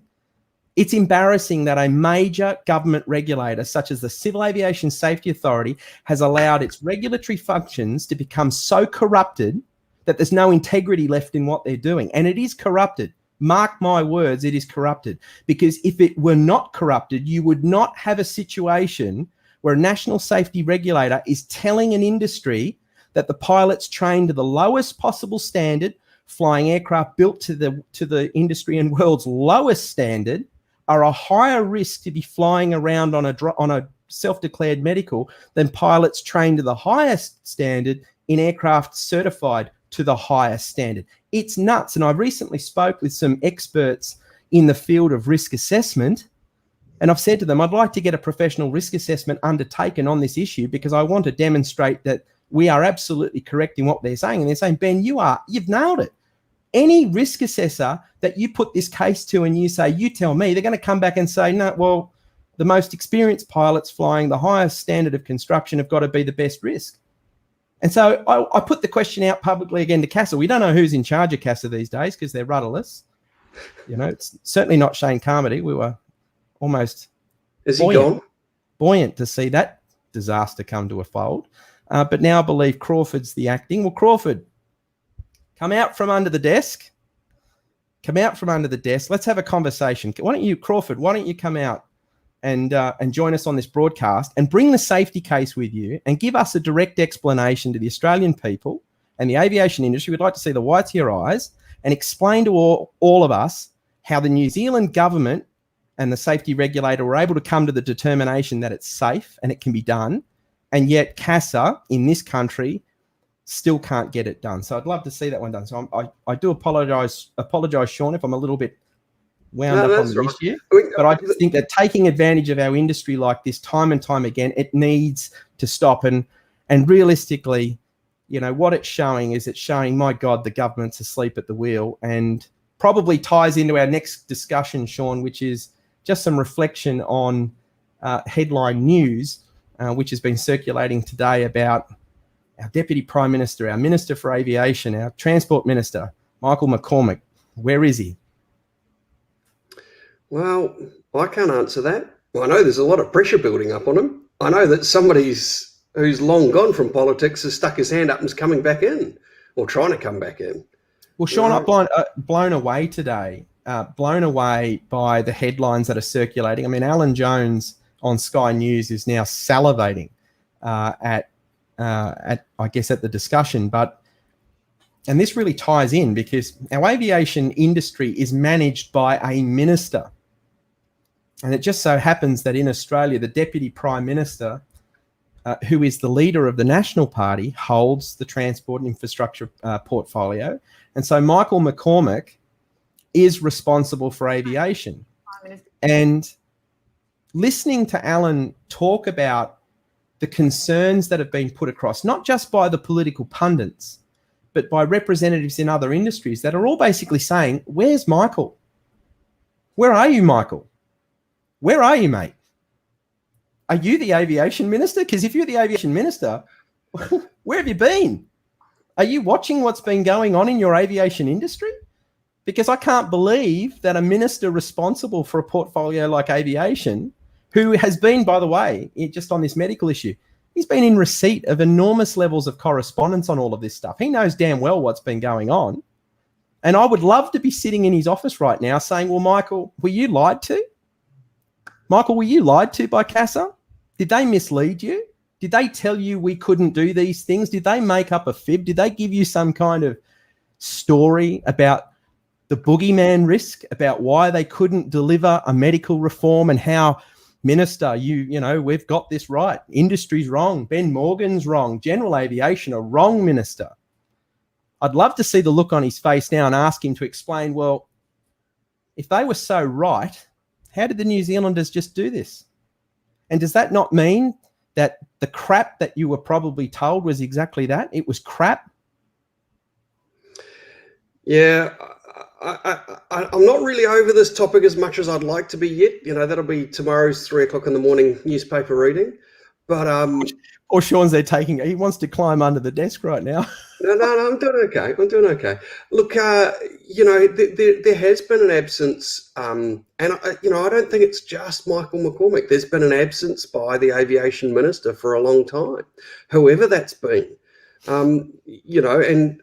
It's embarrassing that a major government regulator, such as the Civil Aviation Safety Authority, has allowed its regulatory functions to become so corrupted that there's no integrity left in what they're doing. And it is corrupted. Mark my words, it is corrupted. Because if it were not corrupted, you would not have a situation where a national safety regulator is telling an industry that the pilots trained to the lowest possible standard, flying aircraft built to the industry and world's lowest standard, are a higher risk to be flying around on a self-declared medical than pilots trained to the highest standard in aircraft certified to the highest standard. It's nuts. And I recently spoke with some experts in the field of risk assessment, and I've said to them, I'd like to get a professional risk assessment undertaken on this issue because I want to demonstrate that we are absolutely correct in what they're saying. And they're saying, Ben, you've nailed it. Any risk assessor that you put this case to and you say, you tell me, they're going to come back and say, no, well, the most experienced pilots flying the highest standard of construction have got to be the best risk. And so I put the question out publicly again to CASA. We don't know who's in charge of CASA these days because they're rudderless. You know, it's certainly not Shane Carmody. We were almost buoyant to see that disaster come to a fold. But now I believe Crawford's the acting. Well, Crawford, come out from under the desk. Come out from under the desk. Let's have a conversation. Why don't you, Crawford, come out and join us on this broadcast and bring the safety case with you and give us a direct explanation to the Australian people and the aviation industry. We'd like to see the whites of your eyes and explain to all of us how the New Zealand government and the safety regulator were able to come to the determination that it's safe and it can be done, and yet CASA in this country still can't get it done. So I'd love to see that one done. So I do apologise, Shawn, if I'm a little bit wound up on the issue. But I just think that taking advantage of our industry like this time and time again, it needs to stop. And realistically, you know, what it's showing, my God, the government's asleep at the wheel, and probably ties into our next discussion, Shawn, which is just some reflection on headline news, which has been circulating today about our Deputy Prime Minister, our Minister for Aviation, our Transport Minister, Michael McCormack. Where is he? Well, I can't answer that. I know there's a lot of pressure building up on him. I know that somebody's who's long gone from politics has stuck his hand up and is coming back in, or trying to come back in. Well, Shawn, I'm blown away today, blown away by the headlines that are circulating. I mean, Alan Jones on Sky News is now salivating at the discussion. And this really ties in because our aviation industry is managed by a minister. And it just so happens that in Australia, the Deputy Prime Minister, who is the leader of the National Party, holds the transport and infrastructure portfolio. And so Michael McCormack is responsible for aviation. And listening to Alan talk about the concerns that have been put across, not just by the political pundits, but by representatives in other industries that are all basically saying, where's Michael? Where are you, Michael? Where are you, mate? Are you the aviation minister? Because if you're the aviation minister, where have you been? Are you watching what's been going on in your aviation industry? Because I can't believe that a minister responsible for a portfolio like aviation, who has been, by the way, just on this medical issue, he's been in receipt of enormous levels of correspondence on all of this stuff. He knows damn well what's been going on. And I would love to be sitting in his office right now saying, well, Michael, were you lied to? Michael, were you lied to by CASA? Did they mislead you? Did they tell you we couldn't do these things? Did they make up a fib? Did they give you some kind of story about the boogeyman risk, about why they couldn't deliver a medical reform and how, Minister, you know, we've got this right. Industry's wrong. Ben Morgan's wrong. General aviation are wrong, Minister. I'd love to see the look on his face now and ask him to explain, well, if they were so right, how did the New Zealanders just do this? And does that not mean that the crap that you were probably told was exactly that? It was crap? Yeah, I'm not really over this topic as much as I'd like to be yet. You know, that'll be tomorrow's 3 o'clock in the morning newspaper reading. But or Shawn's there he wants to climb under the desk right now. No, I'm doing okay. Look, you know, there has been an absence, and I don't think it's just Michael McCormack. There's been an absence by the aviation minister for a long time, whoever that's been. You know, and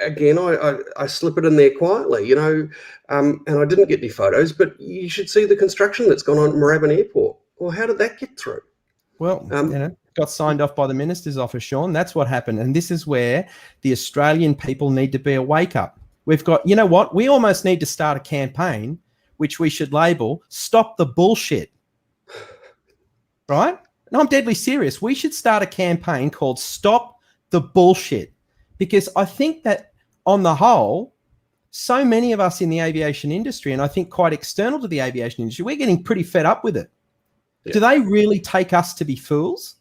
again, I slip it in there quietly, you know, and I didn't get any photos, but you should see the construction that's gone on at Moorabbin Airport. Well, how did that get through? Well, got signed off by the minister's office, Shawn. That's what happened. And this is where the Australian people need to be a wake up. We've got, you know what? We almost need to start a campaign, which we should label Stop the Bullshit. Right? And I'm deadly serious. We should start a campaign called Stop the Bullshit, because I think that on the whole, so many of us in the aviation industry, and I think quite external to the aviation industry, we're getting pretty fed up with it. Yeah. Do they really take us to be fools?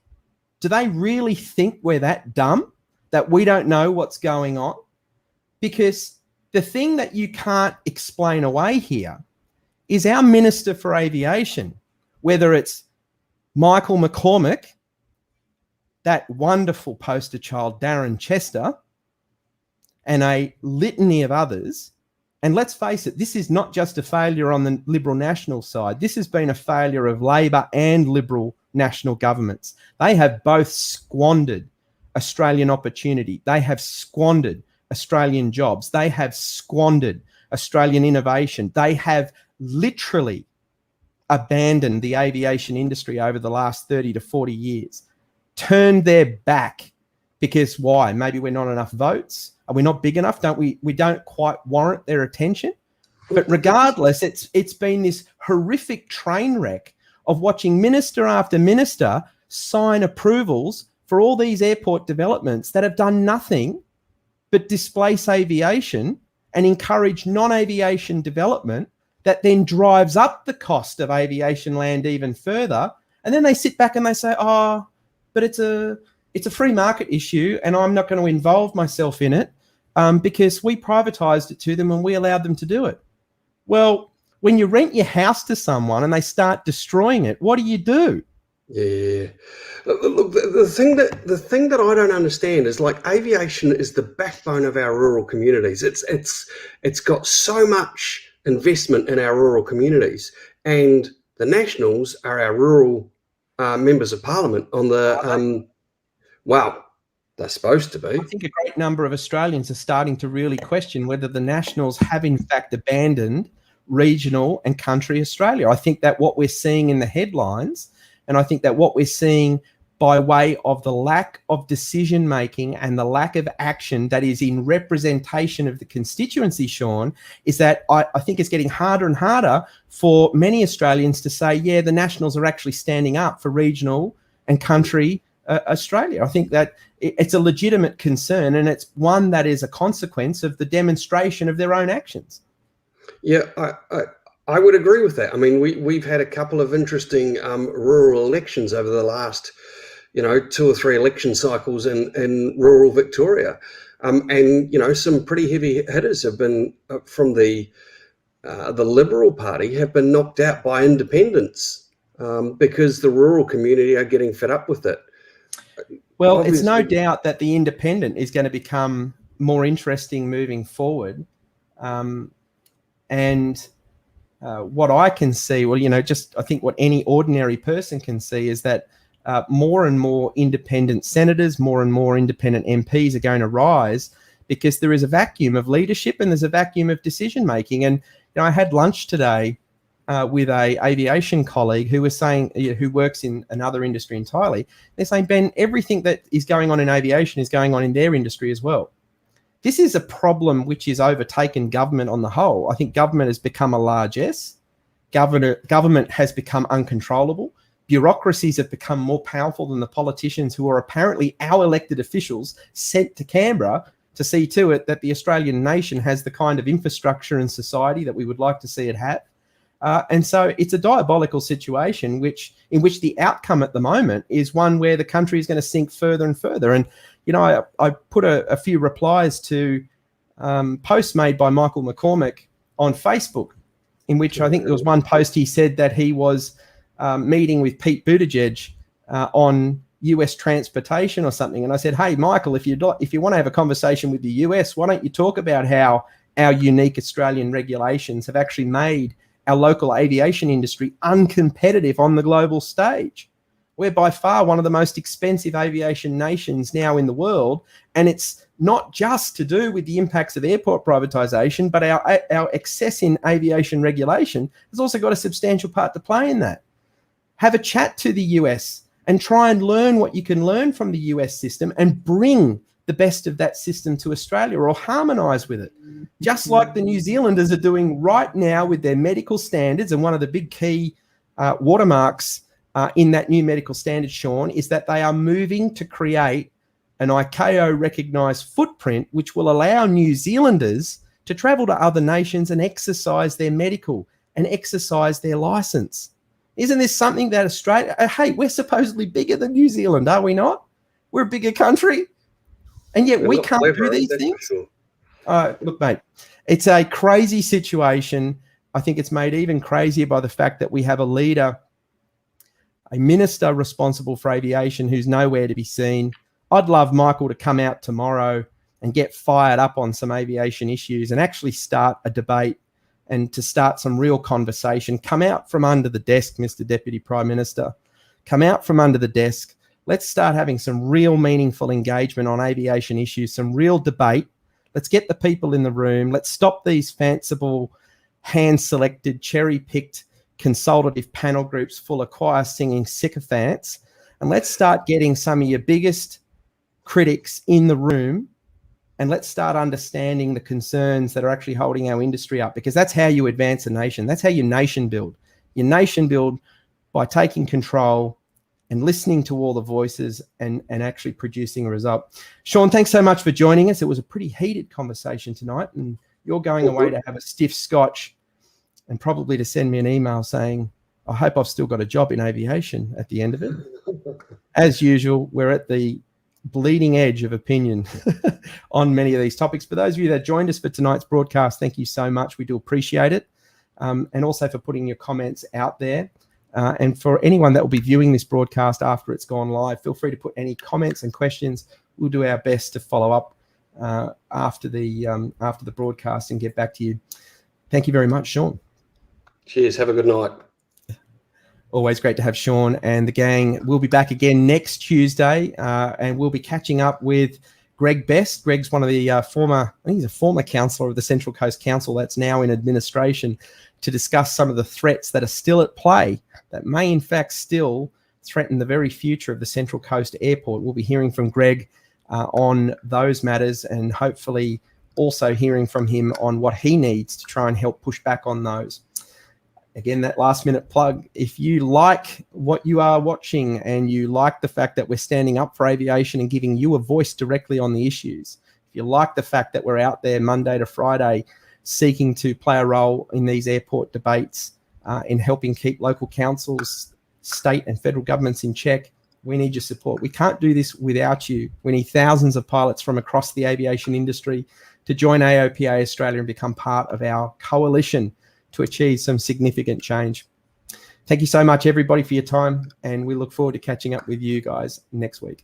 Do they really think we're that dumb that we don't know what's going on? Because the thing that you can't explain away here is our Minister for Aviation, whether it's Michael McCormack, that wonderful poster child, Darren Chester, and a litany of others. And let's face it, this is not just a failure on the Liberal National side. This has been a failure of Labor and Liberal national governments. They have both squandered Australian opportunity. They have squandered Australian jobs. They have squandered Australian innovation. They have literally abandoned the aviation industry over the last 30 to 40 years, turned their back because why? Maybe we're not enough votes. Are we not big enough? We don't quite warrant their attention. But regardless, it's been this horrific train wreck of watching minister after minister sign approvals for all these airport developments that have done nothing but displace aviation and encourage non-aviation development that then drives up the cost of aviation land even further. And then they sit back and they say, oh, but it's a free market issue and I'm not going to involve myself in it because we privatised it to them and we allowed them to do it. Well, when you rent your house to someone and they start destroying it, what do you do? Yeah. Look, the thing that I don't understand is, like, aviation is the backbone of our rural communities. It's got so much investment in our rural communities, and the Nationals are our rural members of Parliament on the well, they're supposed to be. I think a great number of Australians are starting to really question whether the Nationals have in fact abandoned regional and country Australia. I think that what we're seeing in the headlines, and I think that what we're seeing by way of the lack of decision making and the lack of action that is in representation of the constituency, Shawn, is that I think it's getting harder and harder for many Australians to say, yeah, the Nationals are actually standing up for regional and country Australia. I think that it's a legitimate concern, and it's one that is a consequence of the demonstration of their own actions. Yeah, I would agree with that. I mean, we've had a couple of interesting rural elections over the last, 2 or 3 election cycles in rural Victoria, and some pretty heavy hitters have been from the Liberal Party have been knocked out by independents because the rural community are getting fed up with it. Well, obviously, it's no doubt that the independent is going to become more interesting moving forward. And what I can see, I think what any ordinary person can see is that more and more independent senators, more and more independent MPs are going to rise because there is a vacuum of leadership and there's a vacuum of decision making. And I had lunch today with a aviation colleague who was saying, who works in another industry entirely. They're saying, Ben, everything that is going on in aviation is going on in their industry as well. This is a problem which is overtaken government on the whole. I think government has become a largesse. Government has become uncontrollable. Bureaucracies have become more powerful than the politicians who are apparently our elected officials sent to Canberra to see to it that the Australian nation has the kind of infrastructure and society that we would like to see it have. And so it's a diabolical situation in which the outcome at the moment is one where the country is going to sink further and further. And, I put a few replies to posts made by Michael McCormack on Facebook, in which I think there was one post he said that he was meeting with Pete Buttigieg on US transportation or something. And I said, hey, Michael, if you want to have a conversation with the US, why don't you talk about how our unique Australian regulations have actually made our local aviation industry uncompetitive on the global stage? We're by far one of the most expensive aviation nations now in the world. And it's not just to do with the impacts of airport privatisation, but our excess in aviation regulation has also got a substantial part to play in that. Have a chat to the US and try and learn what you can learn from the US system and bring the best of that system to Australia or harmonise with it. Just like the New Zealanders are doing right now with their medical standards. And one of the big key watermarks in that new medical standard, Shawn, is that they are moving to create an ICAO recognised footprint which will allow New Zealanders to travel to other nations and exercise their medical and exercise their licence. Isn't this something that Australia, hey, we're supposedly bigger than New Zealand, are we not? We're a bigger country. And yet we can't do these things. Sure. Look, mate, it's a crazy situation. I think it's made even crazier by the fact that we have a leader, a minister responsible for aviation who's nowhere to be seen. I'd love Michael to come out tomorrow and get fired up on some aviation issues and actually start a debate and to start some real conversation. Come out from under the desk, Mr. Deputy Prime Minister. Come out from under the desk. Let's start having some real meaningful engagement on aviation issues, some real debate. Let's get the people in the room. Let's stop these fanciful, hand-selected, cherry-picked consultative panel groups full of choir-singing sycophants. And let's start getting some of your biggest critics in the room, and let's start understanding the concerns that are actually holding our industry up, because that's how you advance a nation. That's how you nation build. Your nation build by taking control and listening to all the voices and actually producing a result. Shawn, thanks so much for joining us. It was a pretty heated conversation tonight, and you're going away to have a stiff scotch and probably to send me an email saying, I hope I've still got a job in aviation at the end of it. As usual, we're at the bleeding edge of opinion on many of these topics. For those of you that joined us for tonight's broadcast, thank you so much. We do appreciate it. And also for putting your comments out there. And for anyone that will be viewing this broadcast after it's gone live, feel free to put any comments and questions. We'll do our best to follow up after the broadcast and get back to you. Thank you very much, Shawn. Cheers. Have a good night. Always great to have Shawn and the gang. We'll be back again next Tuesday, and we'll be catching up with Greg Best. Greg's one of the I think he's a former councillor of the Central Coast Council that's now in administration, to discuss some of the threats that are still at play that may in fact still threaten the very future of the Central Coast Airport. We'll be hearing from Greg on those matters, and hopefully also hearing from him on what he needs to try and help push back on those. Again, that last minute plug, if you like what you are watching and you like the fact that we're standing up for aviation and giving you a voice directly on the issues, if you like the fact that we're out there Monday to Friday seeking to play a role in these airport debates, in helping keep local councils, state and federal governments in check, we need your support. We can't do this without you. We need thousands of pilots from across the aviation industry to join AOPA Australia and become part of our coalition to achieve some significant change. Thank you so much, everybody, for your time, and we look forward to catching up with you guys next week.